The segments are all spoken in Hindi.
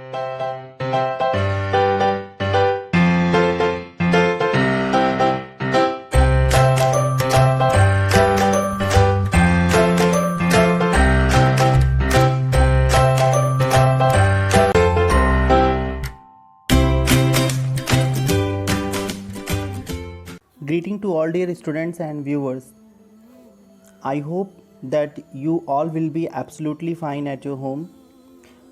Greeting to all dear students and viewers. I hope that you all will be absolutely fine at your home.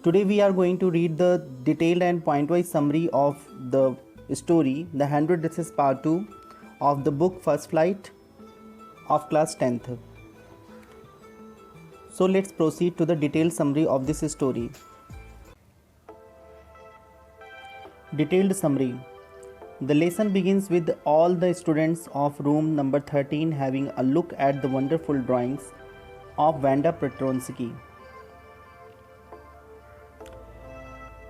Today we are going to read the detailed and point-wise summary of the story, The 100 Dresses Part 2 of the book First Flight of class 10th. So let's proceed to the detailed summary of this story. Detailed summary. The lesson begins with all the students of room number 13 having a look at the wonderful drawings of Vanda Petronsky.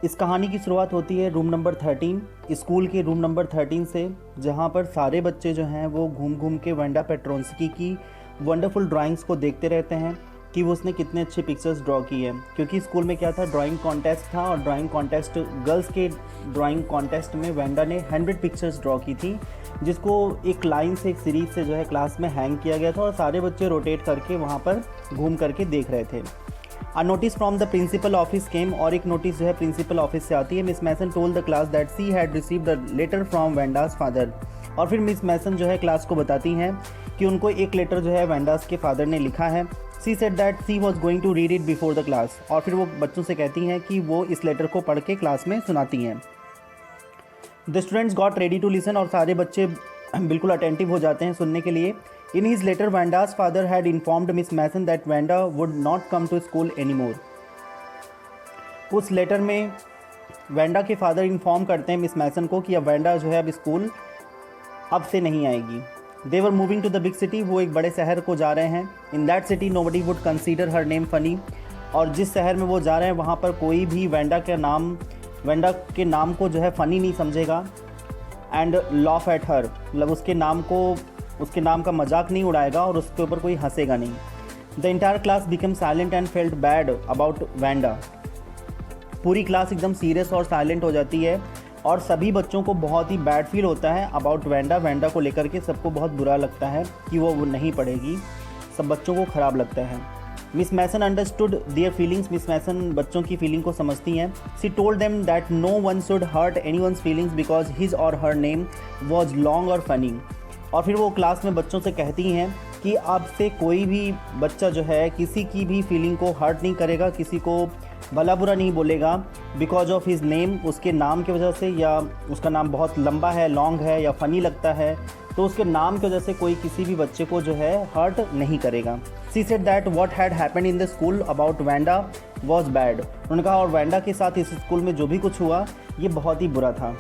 इस कहानी की शुरुआत होती है रूम नंबर 13, स्कूल के रूम नंबर 13 से, जहाँ पर सारे बच्चे जो हैं वो घूम घूम के वांडा पेट्रोंस्की की वंडरफुल ड्राइंग्स को देखते रहते हैं कि वो उसने कितने अच्छे पिक्चर्स ड्रॉ की है। क्योंकि स्कूल में क्या था, ड्राइंग कॉन्टेस्ट था, और ड्राइंग कॉन्टेस्ट गर्ल्स के ड्राइंग कॉन्टेस्ट में वांडा ने 100 पिक्चर्स ड्रॉ की थी, जिसको एक लाइन से, एक सीरीज से जो है क्लास में हैंग किया गया था, और सारे बच्चे रोटेट करके वहाँ पर घूम करके देख रहे थे। A notice from the principal office came, और एक नोटिस जो है प्रिंसिपल ऑफिस से आती है। Miss Mason told the class that she had received a letter from Wanda's father, और फिर मिस मैसन जो है क्लास को बताती हैं कि उनको एक लेटर जो है वांडास के फादर ने लिखा है। She said that she was going to read it before the class, और फिर वो बच्चों से कहती हैं कि वो इस लेटर को पढ़ के क्लास में सुनाती हैं। The students got ready to listen, और सारे बच्चे बिल्कुल अटेंटिव हो जाते हैं सुनने के लिए। In his letter Wanda's father had informed miss Mason that Wanda would not come to school any more. उस लेटर में वांडा के फादर इन्फॉर्म करते हैं मिस मैसन को कि अब वांडा जो है अब स्कूल अब से नहीं आएगी। They were moving to the big city, वो एक बड़े शहर को जा रहे हैं। In that city nobody would consider her name funny, और जिस शहर में वो जा रहे हैं वहाँ पर कोई भी वांडा के नाम को जो है फ़नी नहीं समझेगा। एंड लॉफ एट हर, मतलब उसके नाम का मजाक नहीं उड़ाएगा और उसके ऊपर कोई हंसेगा नहीं। The entire class become silent and felt bad about Wanda, पूरी क्लास एकदम सीरियस और साइलेंट हो जाती है, और सभी बच्चों को बहुत ही बैड फील होता है अबाउट वांडा को लेकर के सबको बहुत बुरा लगता है कि वो नहीं पढ़ेगी, सब बच्चों को ख़राब लगता है। Miss Mason understood their feelings, miss Mason बच्चों की फीलिंग को समझती हैं। She told them that no one should hurt anyone's feelings because his or her name was long और फनी, और फिर वो क्लास में बच्चों से कहती हैं कि अब से कोई भी बच्चा जो है किसी की भी फीलिंग को हर्ट नहीं करेगा, किसी को भला बुरा नहीं बोलेगा बिकॉज ऑफ हिज नेम, उसके नाम की वजह से, या उसका नाम बहुत लंबा है, लॉन्ग है, या फ़नी लगता है, तो उसके नाम की वजह से कोई किसी भी बच्चे को जो है हर्ट नहीं करेगा। सी said that what had happened in the school about Wanda was bad, उन्होंने कहा और वांडा के साथ इस स्कूल में जो भी कुछ हुआ ये बहुत ही बुरा था।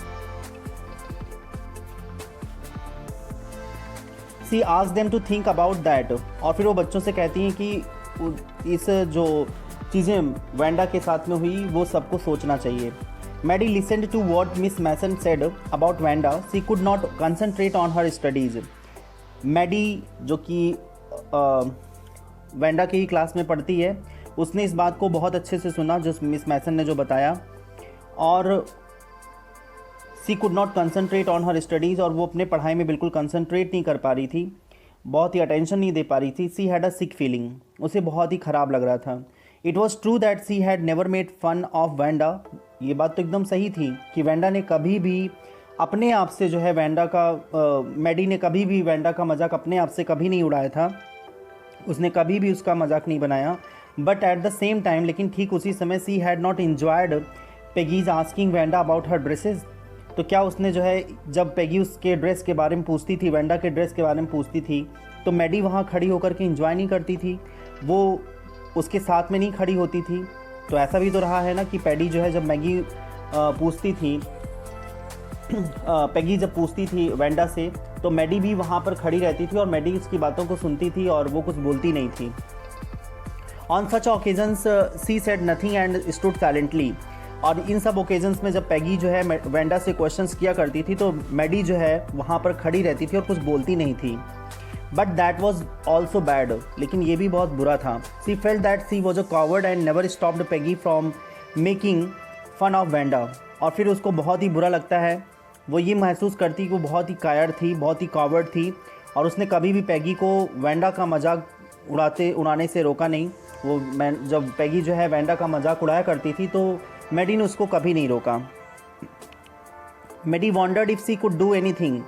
She asked them to think about that, और फिर वो बच्चों से कहती हैं कि इस जो चीज़ें वांडा के साथ में हुई वो सबको सोचना चाहिए। Maddie listened to what miss Mason said about Wanda, she could not concentrate on her studies. Maddie जो कि वांडा की ही क्लास में पढ़ती है, उसने इस बात को बहुत अच्छे से सुना जो मिस मैसन ने जो बताया, और she could not concentrate on her studies, और वो अपने पढ़ाई में बिल्कुल कंसंट्रेट नहीं कर पा रही थी, बहुत ही अटेंशन नहीं दे पा रही थी। She had a sick feeling, उसे बहुत ही ख़राब लग रहा था। It was true that she had never made fun of Wanda, ये बात तो एकदम सही थी कि वांडा ने कभी भी अपने आप से जो है मैडी ने कभी भी वांडा का मजाक अपने आप से कभी नहीं उड़ाया था, उसने कभी भी उसका मजाक नहीं बनाया। But at the same time, लेकिन ठीक उसी समय, she had not enjoyed Peggy's asking Wanda about her dresses, तो क्या उसने जो है जब पेगी उसके ड्रेस के बारे में पूछती थी, वांडा के ड्रेस के बारे में पूछती थी, तो मैडी वहाँ खड़ी होकर के इंजॉय नहीं करती थी, वो उसके साथ में नहीं खड़ी होती थी। तो ऐसा भी तो रहा है ना कि पेगी जो है जब पेगी जब पूछती थी वांडा से, तो मैडी भी वहाँ पर खड़ी रहती थी और मैडी उसकी बातों को सुनती थी और वो कुछ बोलती नहीं थी। On such occasions she said nothing and stood silently, और इन सब ओकेजन्स में जब पेगी जो है वांडा से क्वेश्चंस किया करती थी तो मैडी जो है वहाँ पर खड़ी रहती थी और कुछ बोलती नहीं थी। But that was also bad, लेकिन ये भी बहुत बुरा था। She felt that she was a coward and never stopped Peggy from making fun of Wanda, और फिर उसको बहुत ही बुरा लगता है। वो ये महसूस करती कि वो बहुत ही कायर थी, बहुत ही कॉवर्ड थी, और उसने कभी भी पैगी को वेंडा का मजाक उड़ाने से रोका नहीं। जब पैगी जो है वेंडा का मजाक उड़ाया करती थी तो मैडी ने उसको कभी नहीं रोका। Maddie wondered if she could do anything.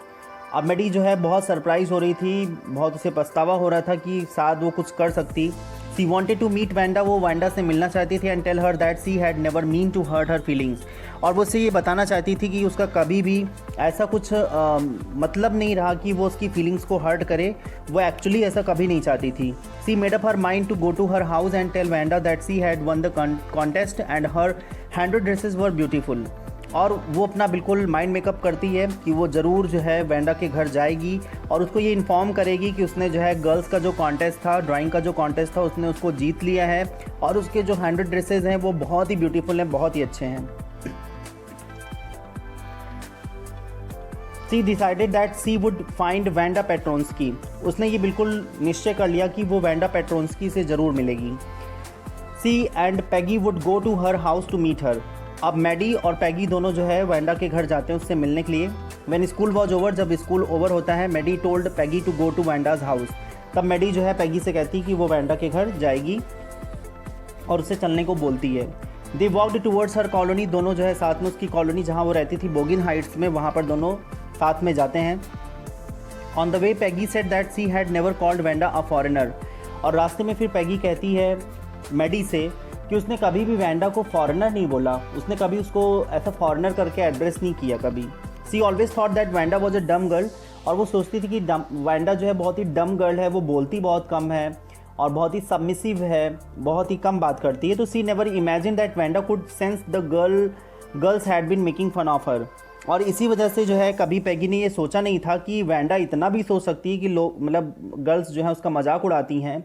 अब मैडी जो है बहुत सरप्राइज़ हो रही थी, बहुत उसे पछतावा हो रहा था कि शायद वो कुछ कर सकती। She wanted to meet Wanda, वो वेंडा से मिलना चाहती थी, and tell her that she had never mean to hurt her feelings, और वो उससे ये बताना चाहती थी कि उसका कभी भी ऐसा कुछ मतलब नहीं रहा कि वो उसकी फीलिंग्स को हर्ट करे। वो एक्चुअली ऐसा कभी नहीं चाहती थी। She made up her mind to go to her house and tell Wanda that she had won the contest and her hundred dresses were beautiful, और वो अपना बिल्कुल माइंड मेकअप करती है कि वो ज़रूर जो है वेंडा के घर जाएगी और उसको ये इन्फॉर्म करेगी कि उसने जो है गर्ल्स का जो कॉन्टेस्ट था, ड्राइंग का जो कॉन्टेस्ट था, उसने उसको जीत लिया है, और उसके जो हैंडेड ड्रेसेस हैं वो बहुत ही ब्यूटीफुल हैं, बहुत ही अच्छे हैं। She decided that she would find Wanda Petronski. उसने ये बिल्कुल निश्चय कर लिया कि वो वेंडा पेट्रोन्स्की से ज़रूर मिलेगी। She and Peggy would go to her house to meet her. अब मैडी और पैगी दोनों जो है वेंडा के घर जाते हैं उससे मिलने के लिए। व्हेन स्कूल वॉज ओवर, जब स्कूल ओवर होता है, Maddie told Peggy to go to Wanda's house. तब मैडी जो है पैगी से कहती कि वो वेंडा के घर जाएगी और उसे चलने को बोलती है। दे वॉक्ड टूवर्ड्स हर कॉलोनी, दोनों जो है साथ में उसकी कॉलोनी जहाँ वो रहती थी बोगिन हाइट्स में, वहाँ पर दोनों साथ में जाते हैं। On the way Peggy said that she had never called Wanda a foreigner, और रास्ते में फिर पैगी कहती है मैडी से कि उसने कभी भी वेंडा को फॉरेनर नहीं बोला, उसने कभी उसको ऐसा फॉरेनर करके एड्रेस नहीं किया कभी। She always thought that Wanda was a dumb girl, और वो सोचती थी कि वेंडा जो है बहुत ही डम गर्ल है, वो बोलती बहुत कम है और बहुत ही सबमिसिव है, बहुत ही कम बात करती है। तो she never imagine that Wanda could sense the girls had been making fun of her, और इसी वजह से जो है कभी पैगी ने ये सोचा नहीं था कि वेंडा इतना भी सोच सकती है कि लोग मतलब गर्ल्स जो है उसका मजाक उड़ाती हैं।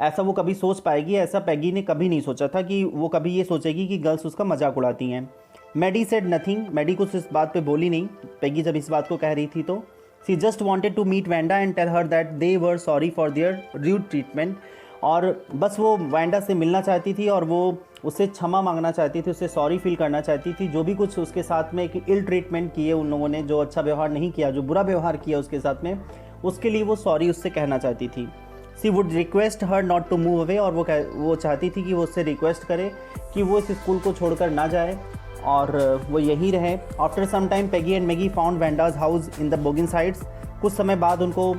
ऐसा वो कभी सोच पाएगी, ऐसा पैगी ने कभी नहीं सोचा था कि वो कभी ये सोचेगी कि गर्ल्स उसका मजाक उड़ाती हैं। मैडी सेड नथिंग, मैडी कुछ इस बात पे बोली नहीं पैगी जब इस बात को कह रही थी तो। She just wanted to meet Wanda and tell her that they were sorry for their rude treatment, और बस वो वेंडा से मिलना चाहती थी और वो उससे क्षमा मांगना चाहती थी, उससे सॉरी फील करना चाहती थी। जो भी कुछ उसके साथ में एक इल ट्रीटमेंट किए उन लोगों ने, जो अच्छा व्यवहार नहीं किया, जो बुरा व्यवहार किया उसके साथ में, उसके लिए वो सॉरी उससे कहना चाहती थी। She would request her not to move away, और वो चाहती थी कि वो उससे रिक्वेस्ट करे कि वो इस स्कूल को छोड़कर ना जाए और वो यहीं रहे। After some time Peggy and Maggie found Wanda's house in the Boggin sides. कुछ समय बाद उनको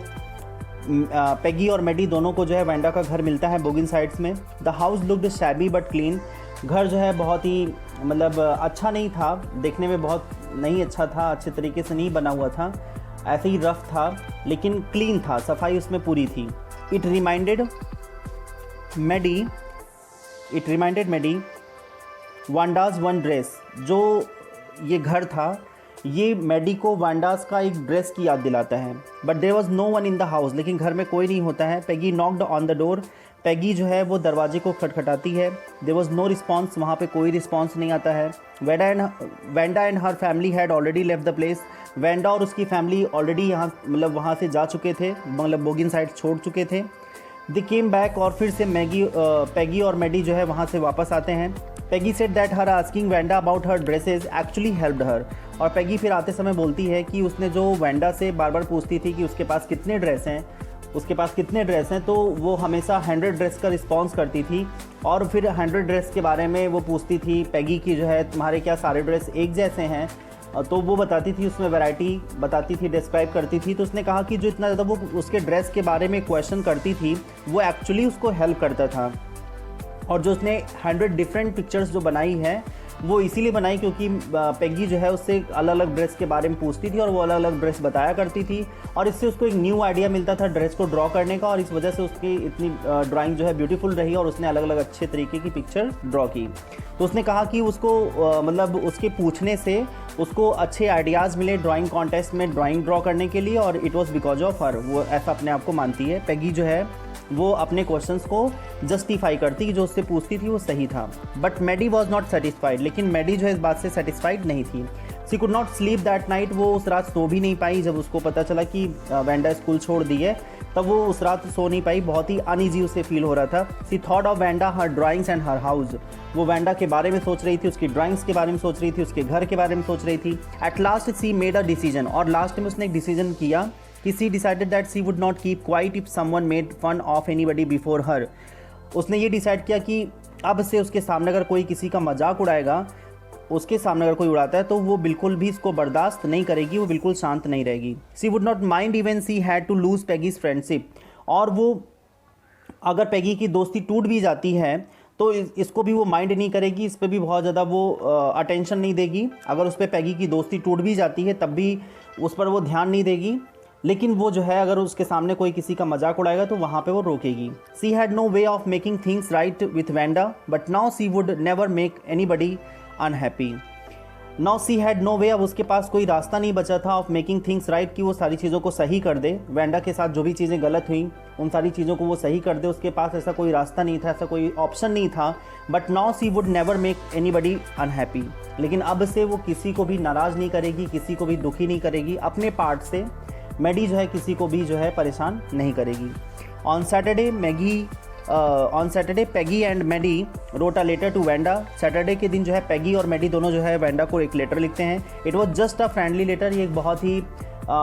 पैगी और मैडी दोनों को जो है वेंडा का घर मिलता है बोगिन साइड्स में। The house looked shabby but clean. घर जो है बहुत ही मतलब अच्छा नहीं था, देखने में बहुत नहीं अच्छा था, अच्छे तरीके से नहीं बना हुआ था, ऐसे ही रफ था, लेकिन क्लीन था, सफाई उसमें पूरी थी। It reminded Maddie Wanda's one dress. जो ये घर था ये मैडी को वांडास का एक ड्रेस की याद दिलाता है। But there was no one in the house, लेकिन घर में कोई नहीं होता है। Peggy knocked on the door, Peggy जो है वो दरवाजे को खटखटाती है। देयर वॉज नो रिस्पॉन्स, वहाँ पे कोई रिस्पॉन्स नहीं आता है। Wanda and her family had already left the place. Wanda और उसकी फैमिली ऑलरेडी यहाँ मतलब वहाँ से जा चुके थे, मतलब बोगिन साइड छोड़ चुके थे। दे केम बैक, और फिर से पैगी और मैडी जो है वहाँ से वापस आते हैं। Peggy said that her asking Wanda about her dresses actually helped her, और पैगी फिर आते समय बोलती है कि उसने जो वेंडा से बार बार पूछती थी कि उसके पास कितने ड्रेस हैं, तो वो हमेशा 100 ड्रेस का रिस्पॉन्स करती थी, और फिर 100 ड्रेस के बारे में वो पूछती थी पैगी की जो है तुम्हारे क्या सारे ड्रेस एक जैसे हैं, तो वो बताती थी, उसमें वैरायटी बताती थी, डिस्क्राइब करती थी। तो उसने कहा कि जो इतना ज़्यादा वो उसके ड्रेस के बारे में क्वेश्चन करती थी वो एक्चुअली उसको हेल्प करता था, और जो उसने 100 डिफरेंट पिक्चर्स जो बनाई है वो इसीलिए बनाई क्योंकि पैगी जो है उससे अलग अलग ड्रेस के बारे में पूछती थी और वो अलग अलग ड्रेस बताया करती थी, और इससे उसको एक न्यू आइडिया मिलता था ड्रेस को ड्रॉ करने का, और इस वजह से उसकी इतनी ड्राइंग जो है ब्यूटीफुल रही और उसने अलग अलग अच्छे तरीके की पिक्चर ड्रॉ की। तो उसने कहा कि उसको मतलब उसके पूछने से उसको अच्छे आइडियाज़ मिले ड्राइंग कॉन्टेस्ट में ड्राइंग ड्रॉ करने के लिए, और it was because of her, वो ऐसा अपने आप को मानती है। पैगी जो है वो अपने क्वेश्चंस को जस्टिफाई करती कि जो उससे पूछती थी वो सही था। But Maddie was not satisfied, लेकिन मैडी जो है इस बात से सेटिस्फाइड नहीं थी। She could not sleep that night, वो उस रात सो भी नहीं पाई जब उसको पता चला कि वेंडा स्कूल छोड़ दी है। तब वो उस रात सो नहीं पाई, बहुत ही अनईजी उसे फील हो रहा था। She thought of Wanda, her drawings and her house. वो वेंडा के बारे में सोच रही थी, उसकी ड्राइंग्स के बारे में सोच रही थी, उसके घर के बारे में सोच रही थी। At last she made a decision, और लास्ट में उसने एक डिसीजन किया कि she decided that she would not keep quiet if someone made fun of anybody before her. उसने ये डिसाइड किया कि अब से उसके सामने अगर कोई किसी का मजाक उड़ाएगा, उसके सामने अगर कोई उड़ाता है तो वो बिल्कुल भी इसको बर्दाश्त नहीं करेगी, वो बिल्कुल शांत नहीं रहेगी। She would not mind even she had to lose Peggy's friendship. और वो अगर पेगी की दोस्ती टूट भी जाती है तो इसको भी वो माइंड नहीं करेगी, इस पर भी बहुत ज़्यादा वो अटेंशन नहीं देगी। अगर उस पर पेगी की दोस्ती टूट भी जाती है तब भी उस पर वो ध्यान नहीं देगी, लेकिन वो जो है अगर उसके सामने कोई किसी का मजाक उड़ाएगा तो वहाँ पे वो रोकेगी। She had no way of making things right with Wanda, but now she would never make anybody unhappy. Now she had no way, अब उसके पास कोई रास्ता नहीं बचा था ऑफ मेकिंग थिंग्स राइट, कि वो सारी चीज़ों को सही कर दे। वेंडा के साथ जो भी चीज़ें गलत हुई उन सारी चीज़ों को वो सही कर दे, उसके पास ऐसा कोई रास्ता नहीं था, ऐसा कोई ऑप्शन नहीं था। But now she would never make anybody unhappy, लेकिन अब से वो किसी को भी नाराज़ नहीं करेगी, किसी को भी दुखी नहीं करेगी। अपने पार्ट से मैडी जो है किसी को भी जो है परेशान नहीं करेगी। On Saturday Peggy and Maddie wrote a letter to Wanda. Saturday के दिन जो है पेगी और मैडी दोनों जो है वेंडा को एक लेटर लिखते हैं। It was just a friendly letter, ये एक बहुत ही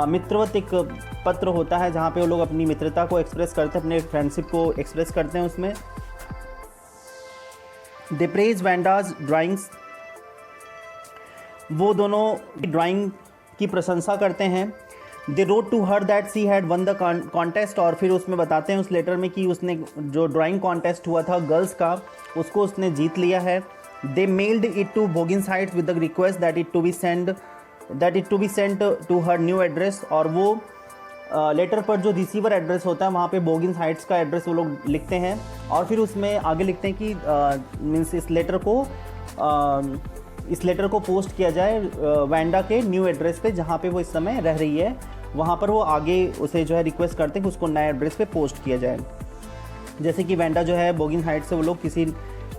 मित्रवत एक पत्र होता है जहाँ पे वो लोग अपनी मित्रता को एक्सप्रेस करते हैं, अपने फ्रेंडशिप को एक्सप्रेस करते हैं। उसमें दे प्रेज वेंडाज ड्राइंग्स, वो दोनों ड्राइंग की प्रशंसा करते हैं। They wrote to her that she had won the contest, और फिर उसमें बताते हैं उस लेटर में कि उसने जो ड्राइंग कॉन्टेस्ट हुआ था गर्ल्स का, उसको उसने जीत लिया है। They mailed it to Boggins Heights with the request that it to be sent to her new address. और वो लेटर पर जो रिसीवर एड्रेस होता है वहाँ पे बोगिंस हाइट्स का एड्रेस वो लोग लिखते हैं, और फिर उसमें आगे लिखते हैं कि मीन्स इस लेटर को पोस्ट किया जाए वेंडा के न्यू एड्रेस पे जहाँ पे वो इस समय रह रही है, वहाँ पर वो आगे उसे जो है रिक्वेस्ट करते हैं कि उसको नए एड्रेस पे पोस्ट किया जाए। जैसे कि वेंडा जो है बोगिन हाइट से वो लोग किसी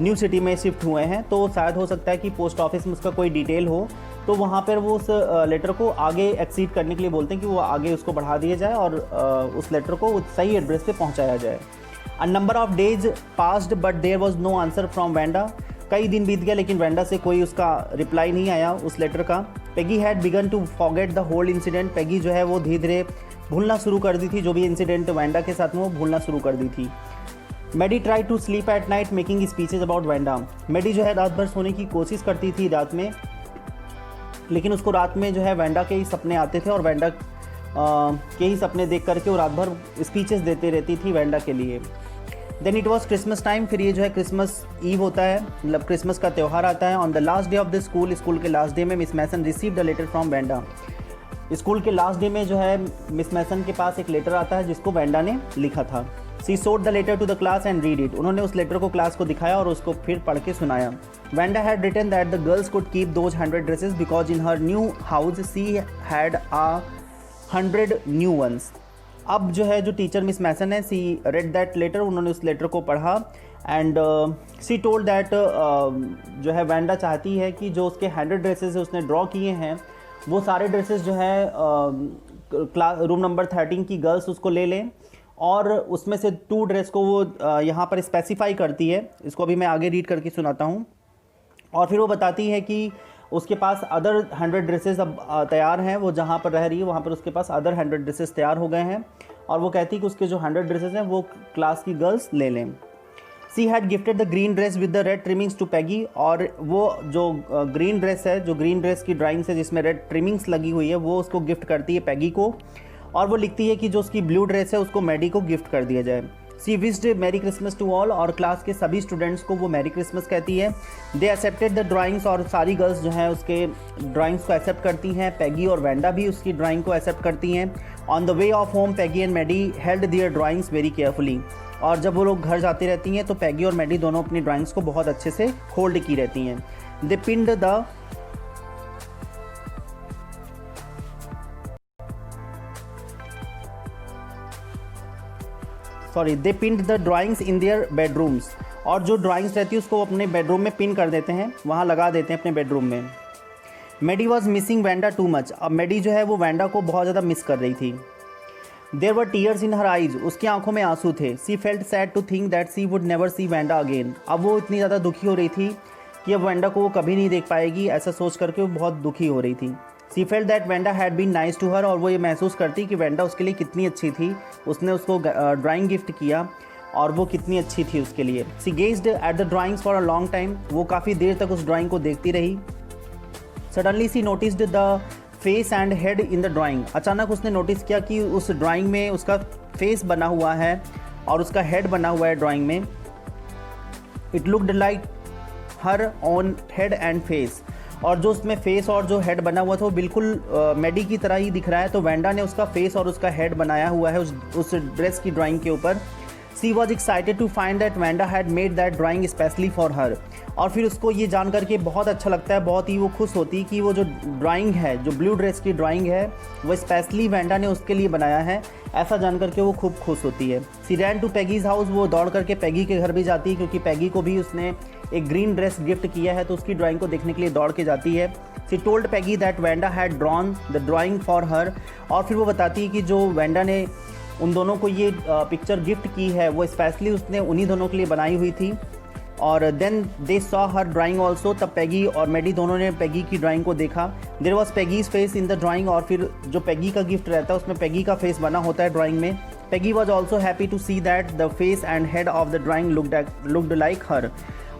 न्यू सिटी में शिफ्ट हुए हैं, तो शायद हो सकता है कि पोस्ट ऑफिस में उसका कोई डिटेल हो, तो वहाँ पर वो उस लेटर को आगे एक्सीड करने के लिए बोलते हैं कि वो आगे उसको बढ़ा दिया जाए और उस लेटर को सही एड्रेस पे पहुँचाया जाए। A number of days passed but there was no answer from Wanda. कई दिन बीत गया लेकिन वेंडा से कोई उसका रिप्लाई नहीं आया उस लेटर का। Peggy had begun to forget the whole incident. Peggy जो है वो धीरे धीरे भूलना शुरू कर दी थी, जो भी इंसिडेंट वेंडा के साथ में वो भूलना शुरू कर दी थी। Maddie try to sleep at night making speeches about Wanda. Maddie जो है रात भर सोने की कोशिश करती थी रात में, लेकिन उसको रात में जो है वेंडा के ही सपने आते थे और वेंडा के ही सपने देख करके वो रात भर स्पीचेस देते रहती थी वेंडा के लिए। Then it was Christmas time, फिर ये जो है क्रिसमस ईव होता है, मतलब क्रिसमस का त्यौहार आता है। On the last day of the school, school के लास्ट डे में miss Mason received a letter from Wanda. School के लास्ट डे में जो है मिस मैसन के पास एक लेटर आता है जिसको वेंडा ने लिखा था। She showed the letter to the class and read it. उन्होंने उस लेटर को क्लास को दिखाया और उसको फिर पढ़ के सुनाया। Wanda had written that the girls could keep those 100 dresses because in her new house she had 100 new ones. अब जो है जो टीचर मिस मैसन है, सी रेड दैट लेटर, उन्होंने उस लेटर को पढ़ा एंड सी टोल्ड दैट जो है वेंडा चाहती है कि जो उसके 100 ड्रेसेस उसने ड्रॉ किए हैं वो सारे ड्रेसेस जो है रूम नंबर 13 की गर्ल्स उसको ले लें, और उसमें से 2 ड्रेस को वो यहाँ पर स्पेसिफाई करती है। इसको अभी मैं आगे रीड करके सुनाता हूँ। और फिर वो बताती है कि उसके पास अदर 100 ड्रेसेस अब तैयार हैं, वो जहाँ पर रह रही है वहाँ पर उसके पास अदर 100 ड्रेसेस तैयार हो गए हैं, और वो कहती है कि उसके जो 100 ड्रेसेस हैं वो क्लास की गर्ल्स ले लें। She had gifted the green dress with the red trimmings to Peggy. और वो जो ग्रीन ड्रेस है, जो ग्रीन ड्रेस की ड्राइंग्स है जिसमें रेड ट्रिमिंग्स लगी हुई है, वो उसको गिफ्ट करती है पेगी को, और वो लिखती है कि जो उसकी ब्लू ड्रेस है उसको मैडी को गिफ्ट कर दिया जाए। She wished merry Christmas to all, और क्लास के सभी स्टूडेंट्स को वो मैरी क्रिसमस कहती है। दे एक्सेप्टेड द ड्राइंग्स, और सारी गर्ल्स जो हैं उसके ड्राइंग्स को एक्सेप्ट करती हैं। पेगी और वेंडा भी उसकी ड्राइंग को एक्सेप्ट करती हैं। On the way of home Peggy and Maddie held their drawings very carefully. और जब वो लोग घर जाती रहती हैं तो पेगी और मैडी दोनों अपनी ड्राइंग्स को बहुत अच्छे से होल्ड की रहती हैं। They pinned the drawings in their bedrooms. और जो ड्राइंग्स रहती है उसको अपने बेडरूम में पिन कर देते हैं, वहाँ लगा देते हैं अपने बेडरूम में। Maddie was missing Wanda too much. अब मैडी जो है वो वेंडा को बहुत ज़्यादा मिस कर रही थी। There were tears in her eyes, उसकी आंखों में आंसू थे। She felt sad to think that she would never see Wanda again, अब वो इतनी ज़्यादा दुखी हो रही थी कि अब वेंडा को वो कभी नहीं देख पाएगी, ऐसा सोच करके वो बहुत दुखी हो रही थी। She felt that Wanda had been nice to her, और वो ये महसूस करती कि वेंडा उसके लिए कितनी अच्छी थी, उसने उसको ड्राइंग गिफ्ट किया और वो कितनी अच्छी थी उसके लिए। She gazed at the drawings for a long time, वो काफ़ी देर तक उस ड्राइंग को देखती रही। Suddenly she noticed the face and head in the drawing, अचानक उसने नोटिस किया कि उस ड्राइंग में उसका फेस बना हुआ है और उसका हेड बना हुआ है ड्राइंग में। It looked like her on head and face, और जो उसमें फेस और जो हेड बना हुआ था वो बिल्कुल मेडी की तरह ही दिख रहा है। तो वेंडा ने उसका फेस और उसका हेड बनाया हुआ है उस ड्रेस की ड्राइंग के ऊपर। She was excited to find that Wanda had made that drawing specially for her, और फिर उसको ये जान करके बहुत अच्छा लगता है, बहुत ही वो खुश होती कि वो जो ड्राइंग है, जो ब्लू ड्रेस की ड्राइंग है, वो स्पेशली वेंडा ने उसके लिए बनाया है, ऐसा जान करके वो खूब खुश होती है। सी रैन टू पैगीज हाउस, वो दौड़ करके पैगी के घर भी जाती है क्योंकि पैगी को भी उसने एक ग्रीन ड्रेस गिफ्ट किया है, तो उसकी ड्राइंग को देखने के लिए दौड़ के जाती है। सी told Peggy that Wanda had drawn the drawing for her, और फिर वो बताती है कि जो वेंडा ने उन दोनों को ये पिक्चर गिफ्ट की है वो स्पेशली उसने उन्हीं दोनों के लिए बनाई हुई थी। और then they saw her drawing also, तब पैगी और मेडी दोनों ने पैगी की ड्राइंग को देखा। There was Peggy's face in the drawing, और फिर जो पैगी का गिफ्ट रहता है उसमें पैगी का फेस बना होता है ड्राइंग में। Peggy was also happy to see that the face and head of the drawing looked like her.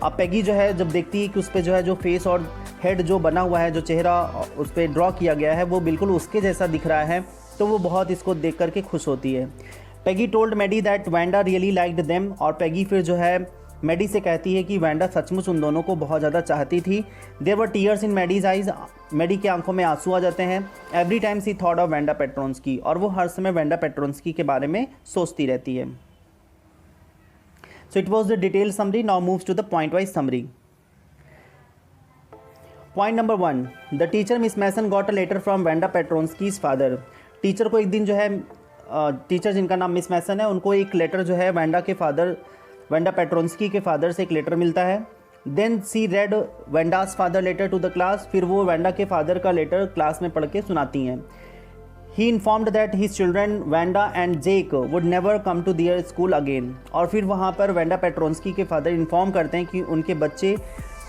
अब पैगी जो है जब देखती है कि उस पर जो है जो फेस और हेड जो बना हुआ है, जो चेहरा उस पर ड्रॉ किया गया है वो बिल्कुल उसके जैसा दिख रहा है, तो वो बहुत इसको देख करके खुश होती है। Peggy told Maddie that Wanda really liked them, और पैगी फिर जो है मेडी से कहती है कि वेंडा सचमुच उन दोनों को बहुत ज़्यादा चाहती थी। There were tears in Maddie's eyes, Maddie की आंखों में आंसू आ जाते हैं। Every time she thought of Wanda Petronski, और वो हर समय वेंडा पेट्रोन्स्की के बारे में सोचती रहती है। So it was the detail summary, now moves to the point wise summary. Point number 1, the teacher Miss Mason got a letter from Wanda Petronski's father. Teacher को एक दिन जो है टीचर जिनका नाम मिस मैसन है, उनको एक लेटर जो है वेंडा के फादर, वेंडा पेट्रोन्स्की के फादर से एक लेटर मिलता है। Then she read Wanda's father letter to the class, फिर वो वेंडा के फादर का लेटर क्लास में पढ़ के सुनाती हैं। He informed that his children Wanda and Jake would never come to their school again, और फिर वहाँ पर वेंडा पेट्रोन्स्की के फादर इन्फॉर्म करते हैं कि उनके बच्चे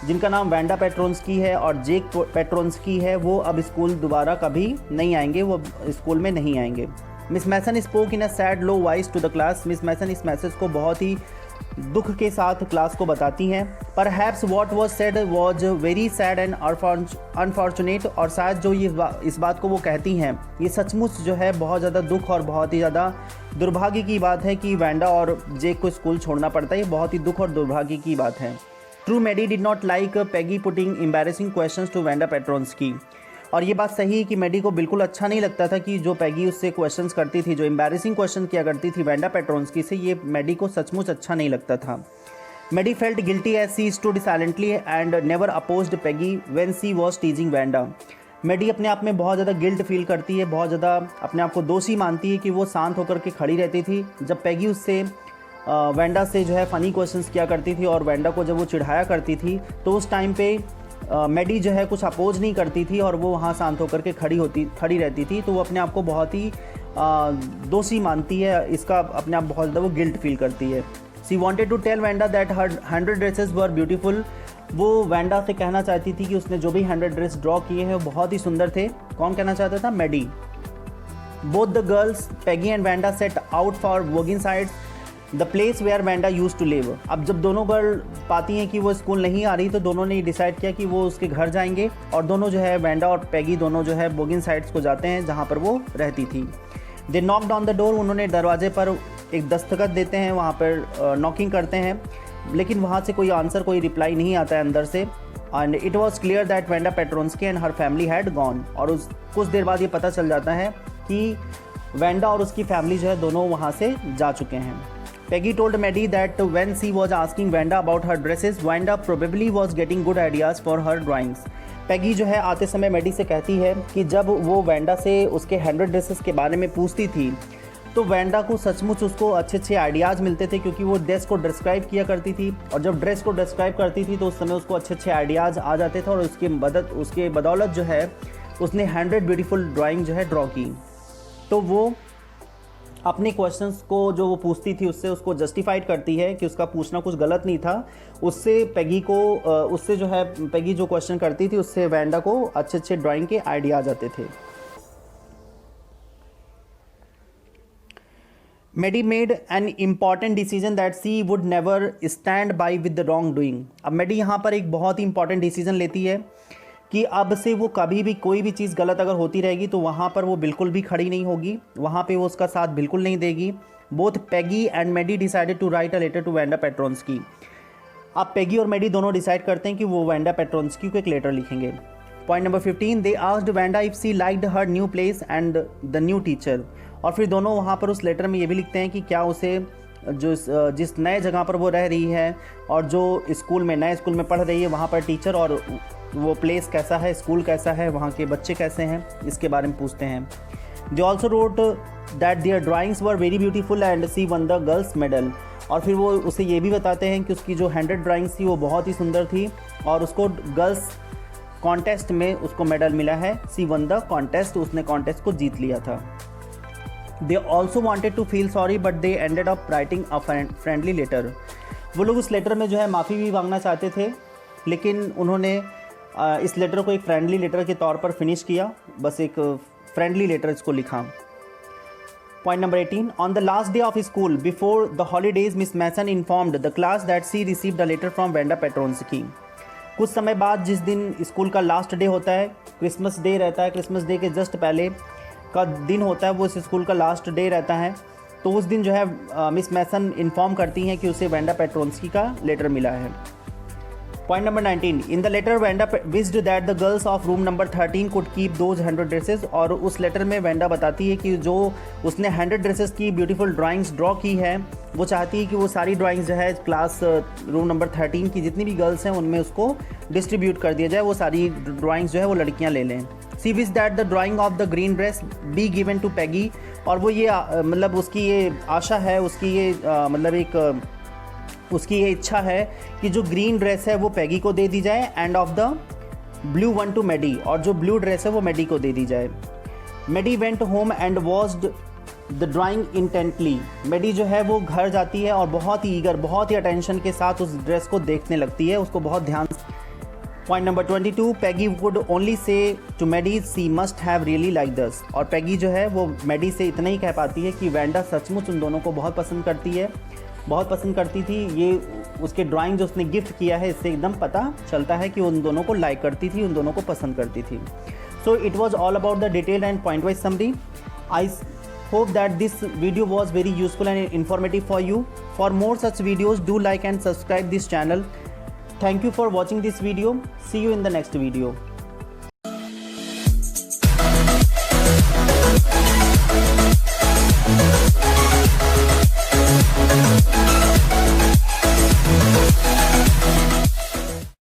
जिनका नाम वेंडा पेट्रोन्स्की है और जेक पेट्रोन्स्की है, वो अब स्कूल दोबारा कभी नहीं आएंगे, वो स्कूल में नहीं आएंगे। Miss Mason spoke in a sad low voice to the class, Miss Mason इस मैसेज को बहुत ही दुख के साथ क्लास को बताती हैं। Perhaps what was said was very sad and unfortunate, और शायद जो ये इस बात को वो कहती हैं ये सचमुच जो है बहुत ज़्यादा दुख और बहुत ही ज़्यादा दुर्भाग्य की बात है कि वेंडा और जेक को स्कूल छोड़ना पड़ता है, ये बहुत ही दुख और दुर्भाग्य की बात है। True Maddie did not like Peggy putting embarrassing questions to Wanda Petronski, और ये बात सही है कि मेडी को बिल्कुल अच्छा नहीं लगता था कि जो पैगी उससे क्वेश्चंस करती थी, जो एम्बैरेसिंग क्वेश्चन किया करती थी वेंडा पेट्रोन्स्की से, ये मेडी को सचमुच अच्छा नहीं लगता था। Maddie felt guilty as she stood silently and never opposed Peggy when she was teasing Wanda. Maddie अपने आप में बहुत ज़्यादा गिल्ट फील करती है, बहुत ज़्यादा अपने आप को दोषी मानती है कि वो शांत होकर के खड़ी रहती थी जब पैगी उससे वेंडा से जो है फ़नी क्वेश्चंस किया करती थी, और वेंडा को जब वो चिढ़ाया करती थी तो उस टाइम पे मेडी जो है कुछ अपोज नहीं करती थी और वो वहाँ शांत होकर के खड़ी रहती थी, तो वो अपने आप को बहुत ही दोषी मानती है, इसका अपने आप बहुत ज़्यादा वो गिल्ट फील करती है। She wanted to tell Wanda that her 100 dresses were beautiful, वो वेंडा से कहना चाहती थी कि उसने जो भी 100 ड्रेस ड्रॉ किए हैं वो बहुत ही सुंदर थे। कौन कहना चाहता था? Maddie. Both the girls Peggy and Wanda set out for Boggin sides the place where Wanda use to live. अब जब दोनों गर्ल पाती हैं कि वो स्कूल नहीं आ रही तो दोनों ने डिसाइड किया कि वो उसके घर जाएंगे, और दोनों जो है वेंडा और पैगी दोनों जो है बोगिन साइड्स को जाते हैं जहाँ पर वो रहती थी। दे नॉक्ड ऑन द डोर, उन्होंने दरवाजे पर एक दस्तखत देते हैं, वहाँ पर नॉकिंग करते हैं, लेकिन वहाँ से कोई आंसर, कोई रिप्लाई नहीं आता है अंदर से। And it was clear that Wanda Petronski and her family had gone, और उस कुछ देर बाद ये पता चल जाता है कि वेंडा और उसकी फैमिली जो है दोनों वहाँ से जा चुके हैं। Peggy told Maddie that when she was asking Wanda about her dresses, Wanda probably was getting good ideas for her drawings. Peggy जो है आते समय मेडी से कहती है कि जब वो वेंडा से उसके 100 ड्रेसेस के बारे में पूछती थी तो वेंडा को सचमुच उसको अच्छे अच्छे आइडियाज़ मिलते थे, क्योंकि वो ड्रेस को डिस्क्राइब किया करती थी, और जब ड्रेस को डिस्क्राइब करती थी तो उस समय उसको अच्छे अच्छे आइडियाज़ आ जाते थे, और उसके बदौलत जो है उसने 100 ब्यूटीफुल ड्राइंग जो है ड्रॉ की। तो वो अपने क्वेश्चंस को जो वो पूछती थी उससे उसको जस्टिफाइड करती है कि उसका पूछना कुछ गलत नहीं था। उससे पैगी को उससे जो है पैगी जो क्वेश्चन करती थी उससे वैंडा को अच्छे अच्छे ड्राइंग के आइडिया आ जाते थे। Maddie made an important decision that she would never stand by with the wrong doing. अब मेडी यहाँ पर एक बहुत ही इंपॉर्टेंट डिसीजन लेती है कि अब से वो कभी भी कोई भी चीज़ गलत अगर होती रहेगी तो वहाँ पर वो बिल्कुल भी खड़ी नहीं होगी, वहाँ पे वो उसका साथ बिल्कुल नहीं देगी। Both Peggy and Maddie decided to write a letter to Wanda Petronski. अब पैगी और मेडी दोनों डिसाइड करते हैं कि वो वैंडा पेट्रोन्स्की को एक लेटर लिखेंगे। Point number 15, they asked Wanda if she liked her new place and the new teacher. और फिर दोनों वहाँ पर उस लेटर में ये भी लिखते हैं कि क्या उसे जिस नए जगह पर वो रह रही है और जो स्कूल में नए स्कूल में पढ़ रही है वहाँ पर टीचर और वो प्लेस कैसा है, स्कूल कैसा है, वहाँ के बच्चे कैसे हैं, इसके बारे में पूछते हैं। They also wrote that their drawings were very beautiful and she won the girls medal. और फिर वो उसे ये भी बताते हैं कि उसकी जो 100 ड्राइंग्स थी वो बहुत ही सुंदर थी और उसको गर्ल्स कॉन्टेस्ट में उसको मेडल मिला है। सी वन द कॉन्टेस्ट, उसने कॉन्टेस्ट को जीत लिया था। They also wanted to feel sorry but they ended up writing a friendly letter. वो लोग उस लेटर में जो है माफ़ी भी मांगना चाहते थे, लेकिन उन्होंने इस लेटर को एक फ्रेंडली लेटर के तौर पर फिनिश किया, बस एक फ्रेंडली लेटर इसको लिखा। Point number 18, on the last day of school before the holidays Miss Mason informed the class that she received a letter from Wanda Petronski. कुछ समय बाद जिस दिन स्कूल का लास्ट डे होता है, क्रिसमस डे रहता है, क्रिसमस डे के जस्ट पहले का दिन होता है, वो इस स्कूल का लास्ट डे रहता है, तो उस दिन जो है मिस मैसन इन्फॉर्म करती हैं कि उसे वैंडा पेट्रोन्स्की का लेटर मिला है। Point number 19, in the letter Wanda wished that the girls of room number 13 could keep those 100 dresses. और उस लेटर में वैंडा बताती है कि जो उसने 100 ड्रेसेस की ब्यूटीफुल ड्राइंग्स ड्रॉ की है, वो चाहती है कि वो सारी ड्राइंग्स जो है क्लास रूम नंबर 13 की जितनी भी गर्ल्स हैं उनमें उसको डिस्ट्रीब्यूट कर दिया जाए, वो सारी ड्राइंग्स जो है वो लड़कियाँ ले लें। She wish that the drawing of the green dress be given to Peggy. और वो ये मतलब उसकी ये आशा है, उसकी ये मतलब एक उसकी ये इच्छा है कि जो ग्रीन ड्रेस है वो पैगी को दे दी जाए and of the blue one to Maddie, और जो ब्लू ड्रेस है वो मेडी को दे दी जाए। Maddie went home and watched the drawing intently. Maddie जो है वो घर जाती है और बहुत ही ईगर, बहुत ही अटेंशन के साथ उस ड्रेस को देखने लगती है, उसको बहुत ध्यान। Point number 22, Peggy would only say to Maddie she must have really like this. और पैगी जो है वो मेडी से इतना ही कह पाती है कि वैंडा सचमुच उन दोनों को बहुत पसंद करती है, बहुत पसंद करती थी। ये उसके ड्राइंग जो उसने गिफ्ट किया है इससे एकदम पता चलता है कि उन दोनों को लाइक करती थी, उन दोनों को पसंद करती थी। सो it was all about the detailed and point wise summary. I hope that this video was very useful and informative for you. For more such videos, do like and subscribe this channel. Thank you for watching this video. See you in the next video.